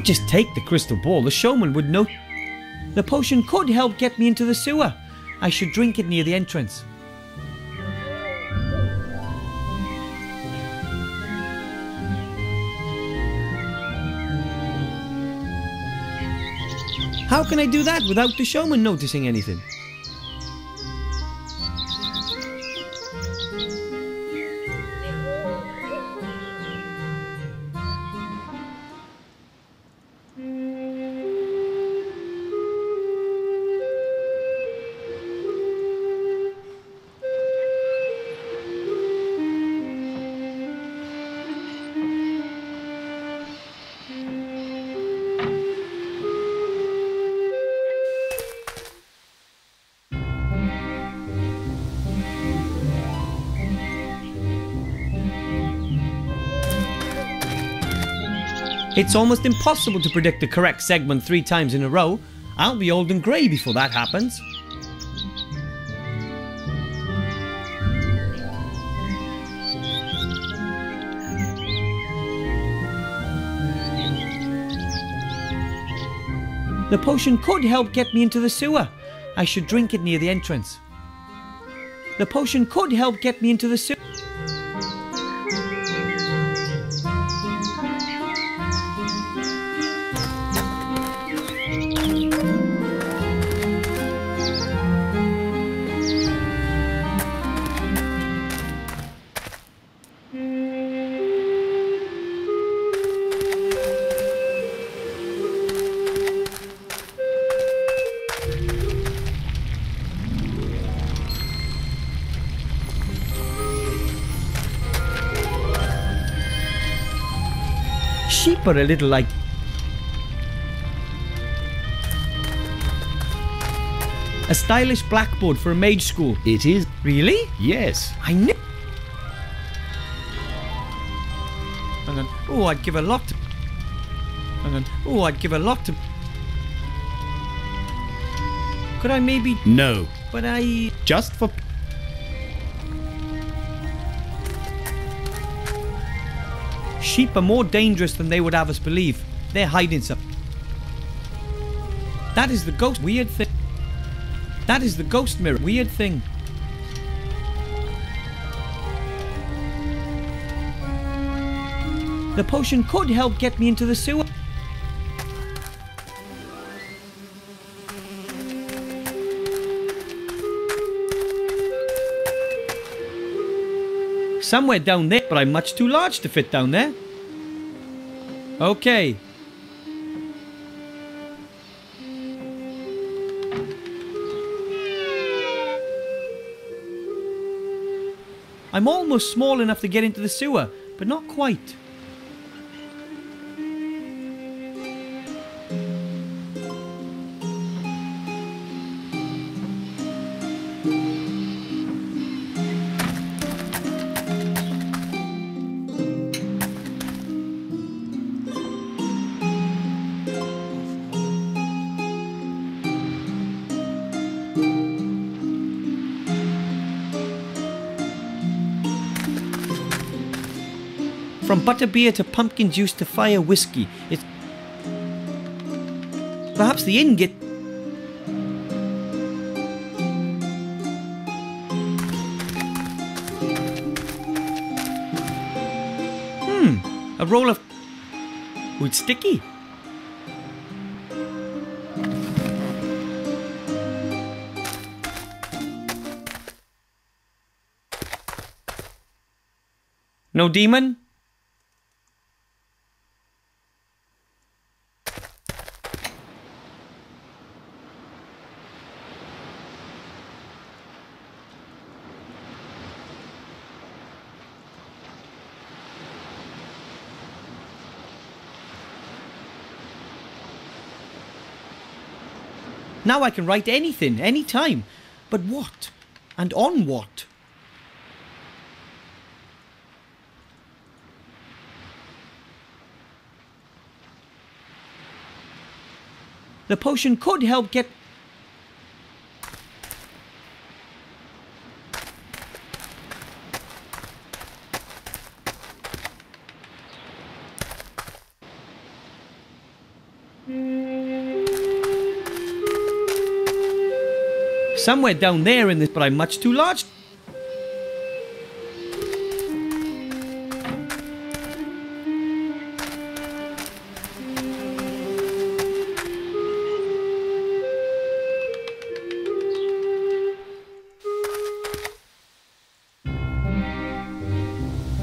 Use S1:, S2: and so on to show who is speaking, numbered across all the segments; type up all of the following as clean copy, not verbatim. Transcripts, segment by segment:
S1: just take the crystal ball. The showman would know. The potion could help get me into the sewer. I should drink it near the entrance. How can I do that without the showman noticing anything? It's almost impossible to predict the correct segment 3 times in a row. I'll be old and grey before that happens. The potion could help get me into the sewer. I should drink it near the entrance. The potion could help get me into the sewer. Sheep are a little like... a stylish blackboard for a mage school.
S2: It is.
S1: Really?
S2: Yes.
S1: I knew... Hang on. Oh, I'd give a lot to... Hang on. Oh, I'd give a lot to... Could I maybe...
S2: No.
S1: But I...
S2: Just for...
S1: Sheep are more dangerous than they would have us believe. They're hiding something. That is the ghost. Weird thing. That is the ghost mirror. Weird thing. The potion could help get me into the sewer. Somewhere down there, but I'm much too large to fit down there. Okay. I'm almost small enough to get into the sewer, but not quite. From butterbeer to pumpkin juice to fire whiskey. It's... Perhaps the inn get... A roll of... Oh, it's sticky. No demon? Now I can write anything, anytime. But what? And on what? The potion could help get... somewhere down there in this, but I'm much too large.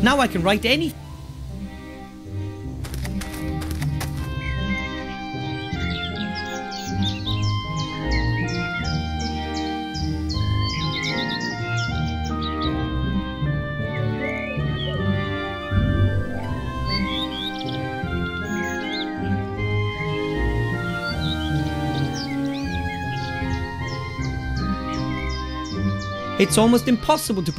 S1: Now I can write any. It's almost impossible to.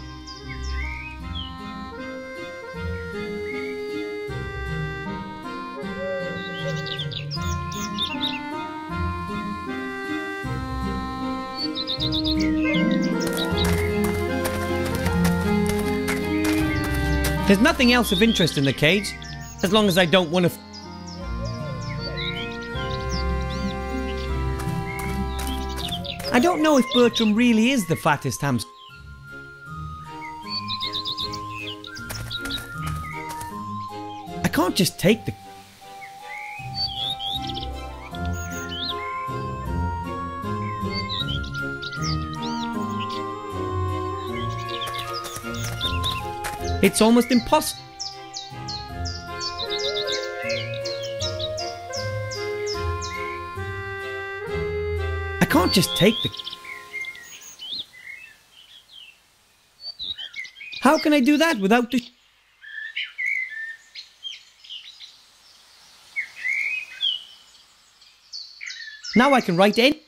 S1: There's nothing else of interest in the cage, as long as I don't want to. I don't know if Bertram really is the fattest hamster. I can't just take the. It's almost impossible. I can't just take the. How can I do that without the. Now I can write any.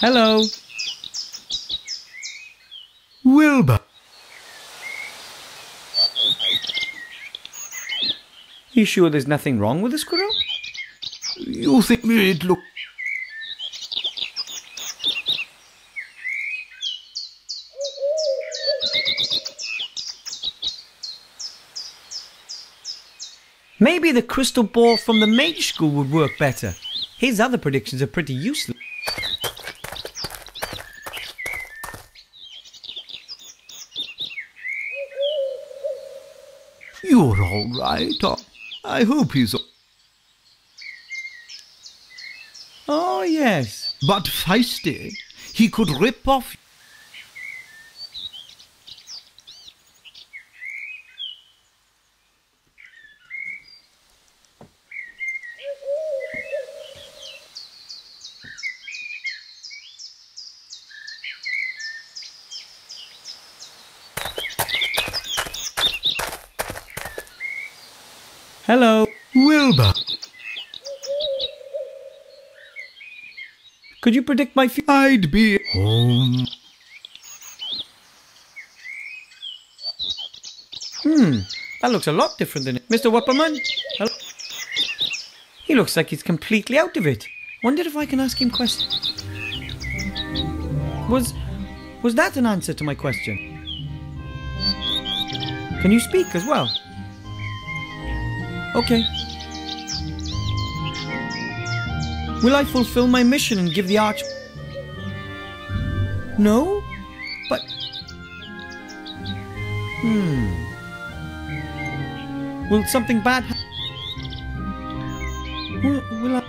S1: Hello.
S2: Wilbur.
S1: You sure there's nothing wrong with the squirrel?
S2: You think it look...
S1: Maybe the crystal ball from the mage school would work better. His other predictions are pretty useless.
S2: You're all right. I hope he's...
S1: Oh, yes.
S2: But feisty. He could rip off...
S1: Hello.
S2: Wilbur.
S1: Could you predict my future?
S2: I'd be home.
S1: That looks a lot different than it. Mr. Wupperman? Hello? He looks like he's completely out of it. Wondered if I can ask him questions. Was that an answer to my question? Can you speak as well? Okay. Will I fulfill my mission and give the arch... No? But... Will something bad will I...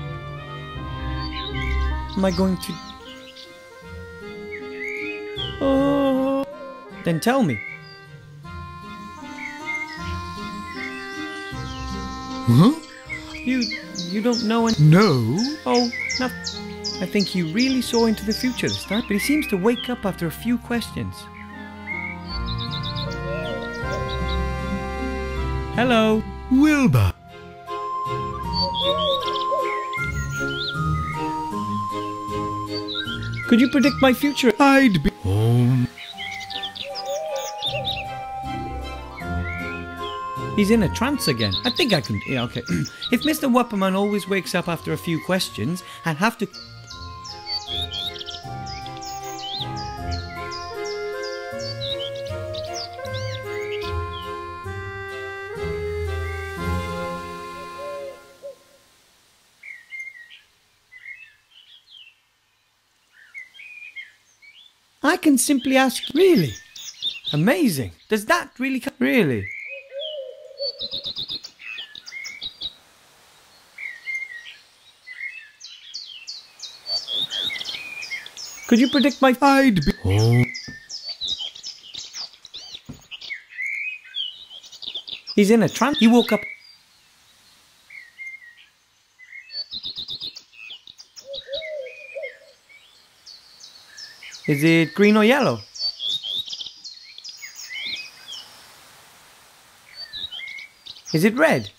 S1: Am I going to... Oh... Then tell me.
S2: Huh?
S1: You don't know any...
S2: No.
S1: Oh, no. I think he really saw into the future this time, but he seems to wake up after a few questions. Hello.
S2: Wilbur.
S1: Could you predict my future?
S2: I'd be home.
S1: He's in a trance again. I think I can... Yeah, okay. If Mr. Wupperman always wakes up after a few questions and have to... I can simply ask... Really? Amazing. Does that really... Really? Could you predict my...
S2: I'd be... Oh.
S1: He's in a trance. He woke up... Is it green or yellow? Is it red?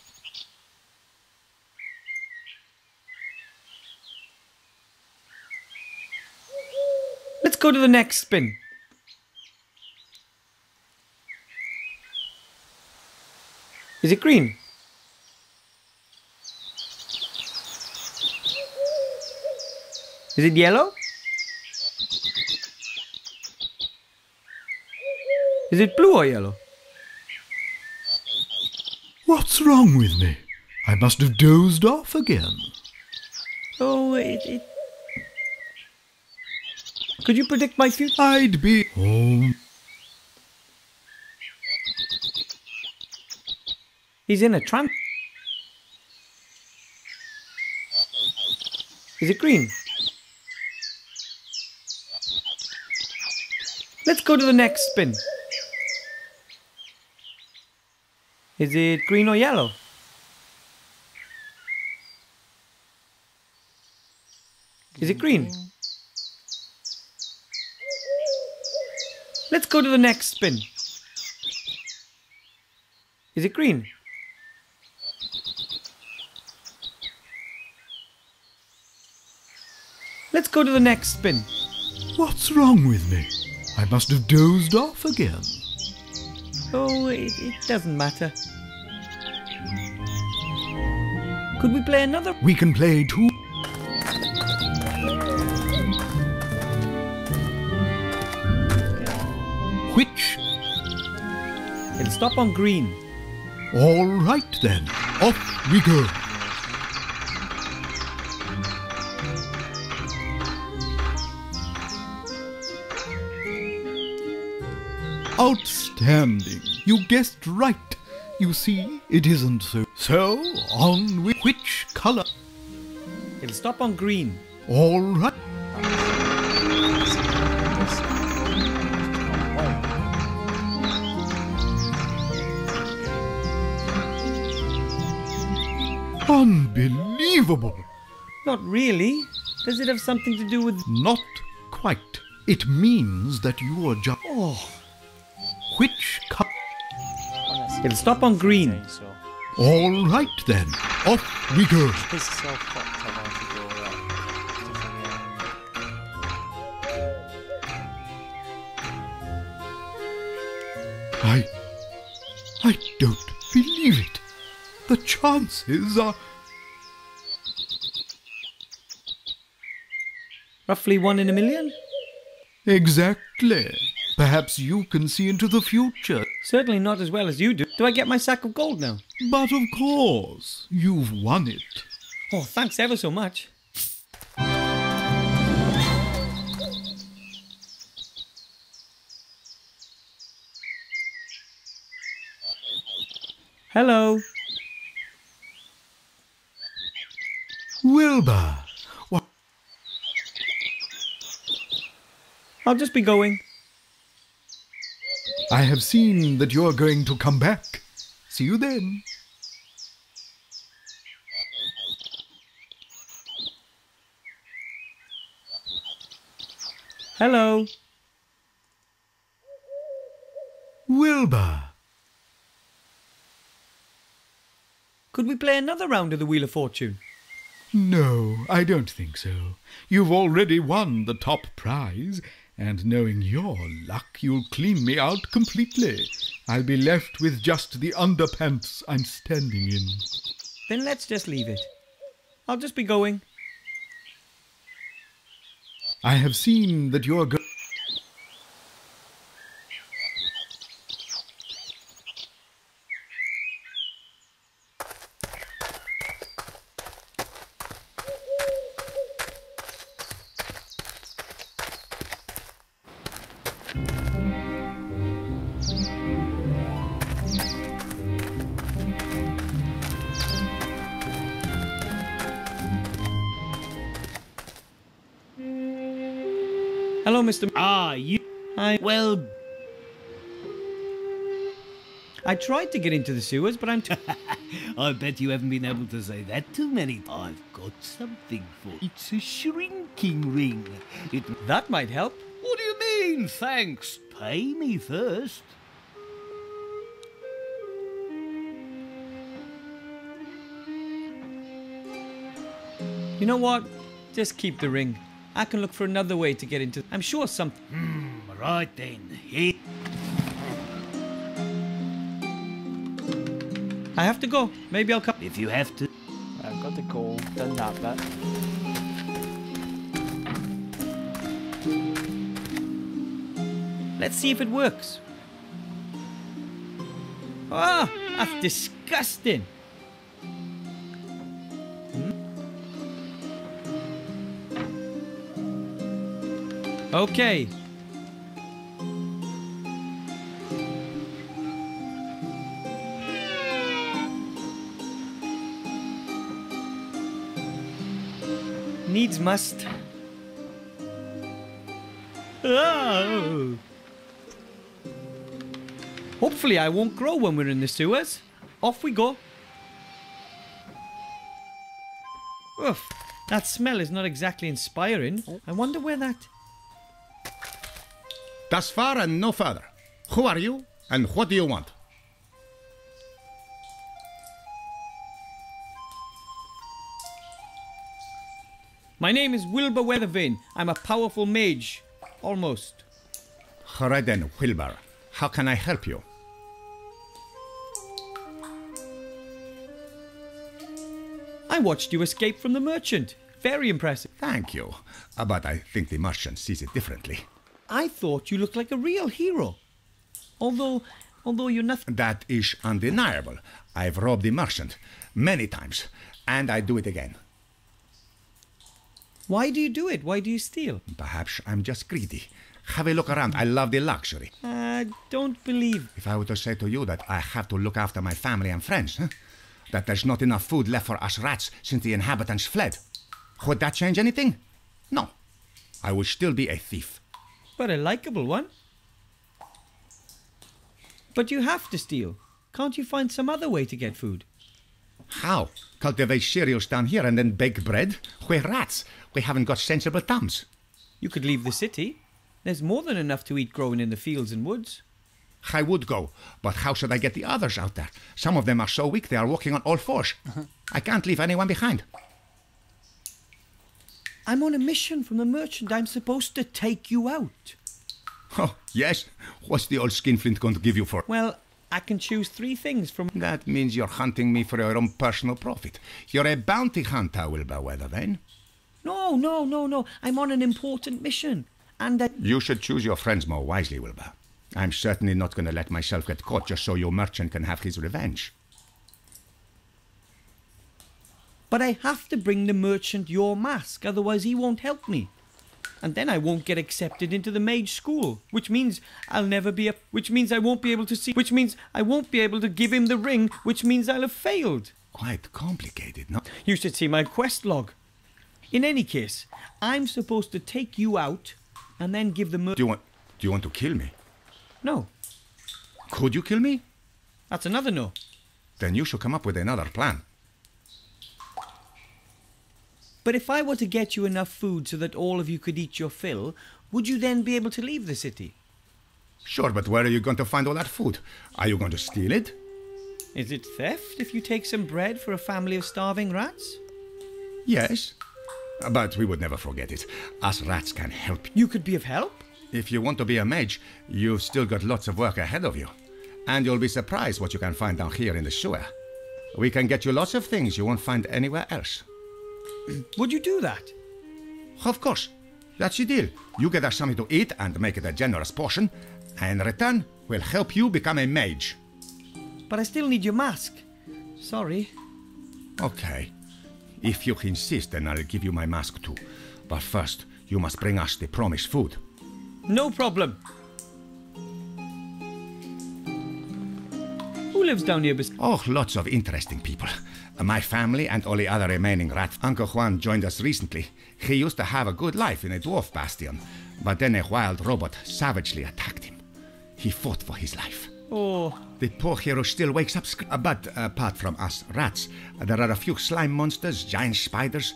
S1: Let's go to the next spin. Is it green? Is it yellow? Is it blue or yellow?
S2: What's wrong with me? I must have dozed off again.
S1: Oh, Could you predict my future?
S2: I'd be... Oh.
S1: He's in a trance. Is it green? Let's go to the next spin. Is it green or yellow? Is it green? Let's go to the next spin. Is it green? Let's go to the next spin.
S2: What's wrong with me? I must have dozed off again.
S1: Oh, it doesn't matter. Could we play another?
S2: We can play two. Which?
S1: It'll stop on green.
S2: All right then, off we go. Outstanding. You guessed right. You see, it isn't so. So, on with which colour?
S1: It'll stop on green.
S2: All right. Unbelievable.
S1: Not really. Does it have something to do with...
S2: Not quite. It means that you are just...
S1: Oh.
S2: Which colour?
S1: It'll stop on green.
S2: All right then, off we go. I don't believe it. The chances are...
S1: Roughly 1 in a million?
S2: Exactly. Perhaps you can see into the future.
S1: Certainly not as well as you do. Do I get my sack of gold now?
S2: But of course, you've won it.
S1: Oh, thanks ever so much. Hello.
S2: Wilbur, what?
S1: I'll just be going.
S2: I have seen that you're going to come back. See you then.
S1: Hello.
S2: Wilbur.
S1: Could we play another round of the Wheel of Fortune?
S2: No, I don't think so. You've already won the top prize, And knowing your luck, you'll clean me out completely. I'll be left with just the underpants I'm standing in.
S1: Then let's just leave it. I'll just be going.
S2: I have seen that you're
S1: Hello, Mr.
S3: You...
S1: Hi.
S3: Well...
S1: I tried to get into the sewers, but I'm
S3: I bet you haven't been able to say that too many. I've got something for... It's a shrinking ring.
S1: That might help.
S3: What do you mean, thanks? Pay me first.
S1: You know what? Just keep the ring. I can look for another way to get into... I'm sure something...
S3: Right then. Here.
S1: I have to go. Maybe I'll come...
S3: If you have to.
S4: I've got the gold, done that.
S1: Let's see if it works. Ah, that's disgusting. Okay. Needs must. Oh. Hopefully I won't grow when we're in the sewers. Off we go. Oof, that smell is not exactly inspiring. I wonder where that...
S5: Thus far and no further. Who are you and what do you want?
S1: My name is Wilbur Weathervane. I'm a powerful mage. Almost.
S5: Alright then, Wilbur. How can I help you?
S1: I watched you escape from the merchant. Very impressive.
S5: Thank you. But I think the merchant sees it differently.
S1: I thought you looked like a real hero. Although you're nothing...
S5: That is undeniable. I've robbed the merchant many times, and I do it again.
S1: Why do you do it? Why do you steal?
S5: Perhaps I'm just greedy. Have a look around. I love the luxury.
S1: I don't believe...
S5: If I were to say to you that I have to look after my family and friends, that there's not enough food left for us rats since the inhabitants fled, would that change anything? No. I would still be a thief.
S1: But a likable one. But you have to steal. Can't you find some other way to get food?
S5: How? Cultivate cereals down here and then bake bread? We're rats. We haven't got sensible thumbs.
S1: You could leave the city. There's more than enough to eat growing in the fields and woods.
S5: I would go, but how should I get the others out there? Some of them are so weak they are walking on all fours. I can't leave anyone behind.
S1: I'm on a mission from the merchant. I'm supposed to take you out.
S5: Oh, yes? What's the old skinflint going to give you for?
S1: Well, I can choose 3 things from...
S5: That means you're hunting me for your own personal profit. You're a bounty hunter, Wilbur Weathervane.
S1: No. I'm on an important mission. And
S5: You should choose your friends more wisely, Wilbur. I'm certainly not going to let myself get caught just so your merchant can have his revenge.
S1: But I have to bring the merchant your mask, otherwise he won't help me. And then I won't get accepted into the mage school, which means I won't be able to give him the ring, which means I'll have failed.
S5: Quite complicated, no?
S1: You should see my quest log. In any case, I'm supposed to take you out and then give the
S5: Do you want to kill me?
S1: No.
S5: Could you kill me?
S1: That's another no.
S5: Then you should come up with another plan.
S1: But if I were to get you enough food so that all of you could eat your fill, would you then be able to leave the city?
S5: Sure, but where are you going to find all that food? Are you going to steal it?
S1: Is it theft if you take some bread for a family of starving rats?
S5: Yes. But we would never forget it. Us rats can help.
S1: You could be of help?
S5: If you want to be a mage, you've still got lots of work ahead of you. And you'll be surprised what you can find down here in the sewer. We can get you lots of things you won't find anywhere else.
S1: Would you do that?
S5: Of course. That's the deal. You get us something to eat and make it a generous portion. And in return, we'll help you become a mage.
S1: But I still need your mask. Sorry.
S5: Okay. If you insist, then I'll give you my mask too. But first, you must bring us the promised food.
S1: No problem. Who lives down here?
S5: Oh, lots of interesting people. My family and all the other remaining rats. Uncle Juan joined us recently. He used to have a good life in a dwarf bastion, but then a wild robot savagely attacked him. He fought for his life.
S1: Oh.
S5: The poor hero still wakes up but apart from us rats, there are a few slime monsters, giant spiders,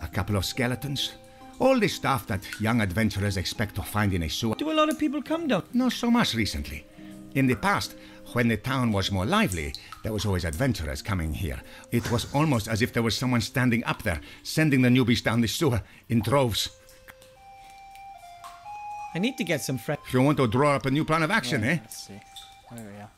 S5: a couple of skeletons. All the stuff that young adventurers expect to find in a sewer.
S1: Do a lot of people come down?
S5: Not so much recently. In the past, when the town was more lively, there was always adventurers coming here. It was almost as if there was someone standing up there, sending the newbies down the sewer in droves.
S1: I need to get some fresh.
S5: If you want to draw up a new plan of action, eh?
S4: Let's see. There we are.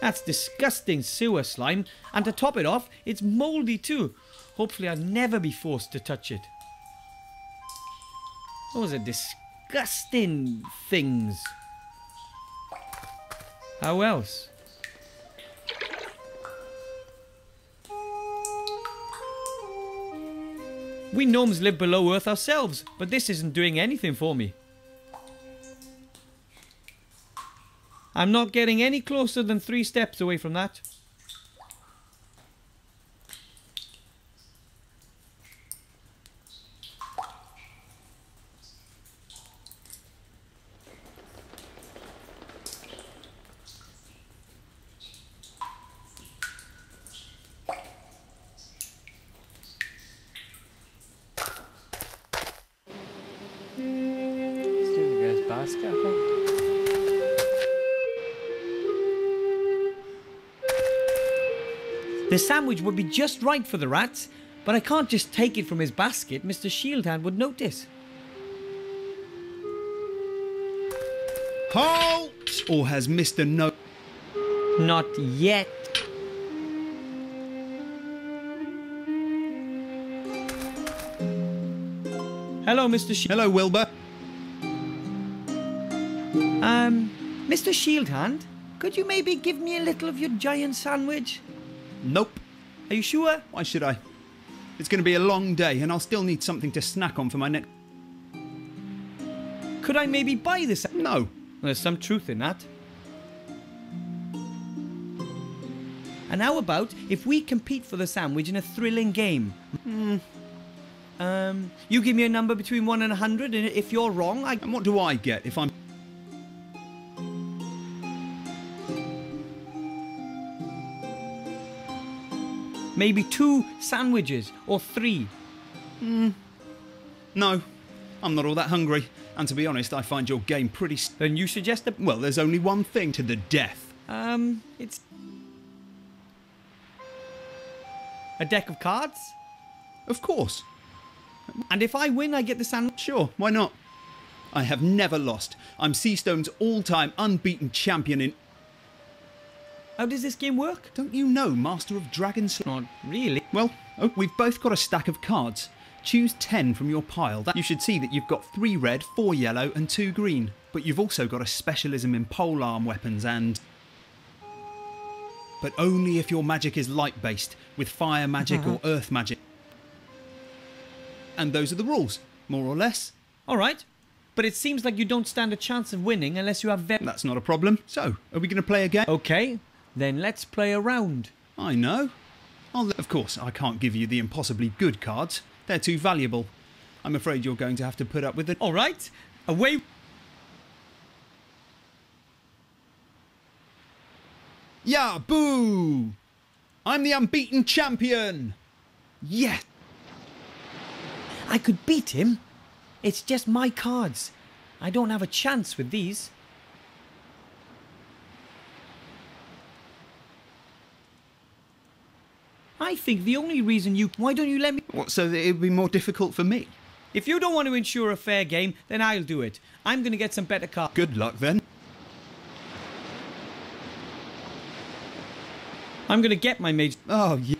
S1: That's disgusting sewer slime. And to top it off, it's mouldy too. Hopefully I'll never be forced to touch it. Those are disgusting things. How else? We gnomes live below Earth ourselves, but this isn't doing anything for me. I'm not getting any closer than 3 steps away from that.
S4: Let's do the guy's basket, I think.
S1: The sandwich would be just right for the rats, but I can't just take it from his basket. Mr. Shieldhand would notice.
S6: Halt! Or has Mr. No...
S1: Not yet. Hello, Mr.
S6: Hello, Wilbur.
S1: Mr. Shieldhand, could you maybe give me a little of your giant sandwich?
S6: Nope.
S1: Are you sure?
S6: Why should I? It's going to be a long day, and I'll still need something to snack on for my next...
S1: Could I maybe buy this?
S6: No.
S1: There's some truth in that. And how about if we compete for the sandwich in a thrilling game? You give me a number between 1 and 100, and if you're wrong,
S6: And what do I get if I'm...
S1: maybe 2 sandwiches or 3.
S6: No. I'm not all that hungry. And to be honest, I find your game pretty...
S1: Then you suggest a...
S6: Well, there's only one thing to the death.
S1: It's... a deck of cards?
S6: Of course.
S1: And if I win, I get the sandwich?
S6: Sure, why not? I have never lost. I'm Seastone's all-time unbeaten champion in...
S1: How does this game work?
S6: Don't you know Master of Dragon Slayer?
S1: Not really.
S6: Well, we've both got a stack of cards. Choose 10 from your pile. You should see that you've got 3 red, 4 yellow and 2 green. But you've also got a specialism in polearm weapons and... But only if your magic is light-based, with fire magic or earth magic. And those are the rules, more or less.
S1: All right. But it seems like you don't stand a chance of winning unless you have very...
S6: That's not a problem. So, are we going to play a game?
S1: Okay, then let's play a round.
S6: I know. Of course, I can't give you the impossibly good cards. They're too valuable. I'm afraid you're going to have to put up with it.
S1: All right, away...
S6: Yeah, boo! I'm the unbeaten champion! Yes!
S1: I could beat him. It's just my cards. I don't have a chance with these. I think the only reason you... Why don't you let me...
S6: What, so that it would be more difficult for me?
S1: If you don't want to ensure a fair game, then I'll do it. I'm going to get some better cards.
S6: Good luck then.
S1: I'm going to get my mage.
S6: Oh, yeah.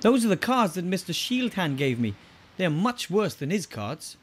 S1: Those are the cards that Mr. Shieldhand gave me. They're much worse than his cards.